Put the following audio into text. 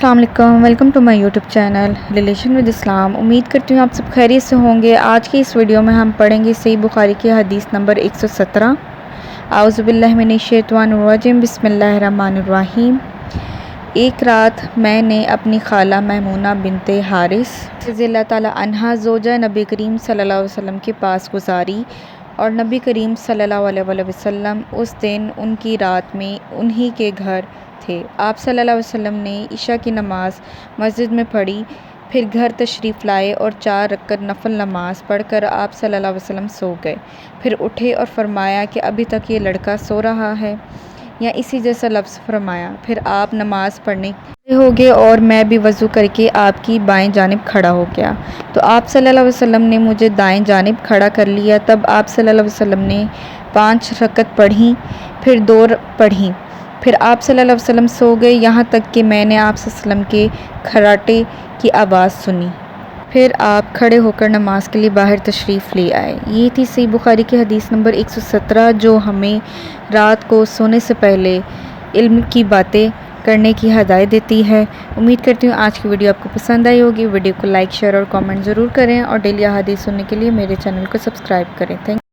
السلام علیکم، welcome to my YouTube channel relation with Islam. امید کرتی ہوں آپ سب خیریت سے ہوں گے۔ آج کی اس ویڈیو میں ہم پڑھیں گے صحیح بخاری کی حدیث نمبر 117۔ اعوذ باللہ من الشیطان الرجیم، بسم اللہ الرحمن الرحیم۔ ایک رات میں نے اپنی خالہ میمونہ بنت حارث رضی اللہ تعالی عنہا زوجہ نبی کریم صلی اللہ علیہ وسلم کے پاس گزاری، اور نبی کریم صلی اللہ علیہ وسلم اس دن ان کی رات میں انہی کے گھر تھے۔ آپ صلی اللہ علیہ وسلم نے عشاء کی نماز مسجد میں پڑھی، پھر گھر تشریف لائے اور 4 رکعت نفل نماز پڑھ کر آپ صلی اللہ علیہ وسلم سو گئے۔ پھر اٹھے اور فرمایا کہ ابھی تک یہ لڑکا سو رہا ہے، یا اسی جیسا لفظ فرمایا۔ پھر آپ نماز پڑھنے کھڑے ہو گئے اور میں بھی وضو کر کے آپ کی بائیں جانب کھڑا ہو گیا، تو آپ صلی اللہ علیہ وسلم نے مجھے دائیں جانب کھڑا کر لیا۔ تب آپ صلی اللہ علیہ وسلم نے 5 رکعت پڑھیں، پھر 2 پڑھیں، پھر آپ صلی اللہ علیہ وسلم سو گئے، یہاں تک کہ میں نے آپ صلی اللہ علیہ وسلم کے کھراٹے کی آواز سنی۔ پھر آپ کھڑے ہو کر نماز کے لیے باہر تشریف لے آئے۔ یہ تھی صحیح بخاری کی حدیث نمبر 117، جو ہمیں رات کو سونے سے پہلے علم کی باتیں کرنے کی ہدایت دیتی ہے۔ امید کرتی ہوں آج کی ویڈیو آپ کو پسند آئی ہوگی۔ ویڈیو کو لائک، شیئر اور کامنٹ ضرور کریں، اور ڈیلی احادیث سننے کے لیے میرے چینل کو سبسکرائب کریں۔ تھینک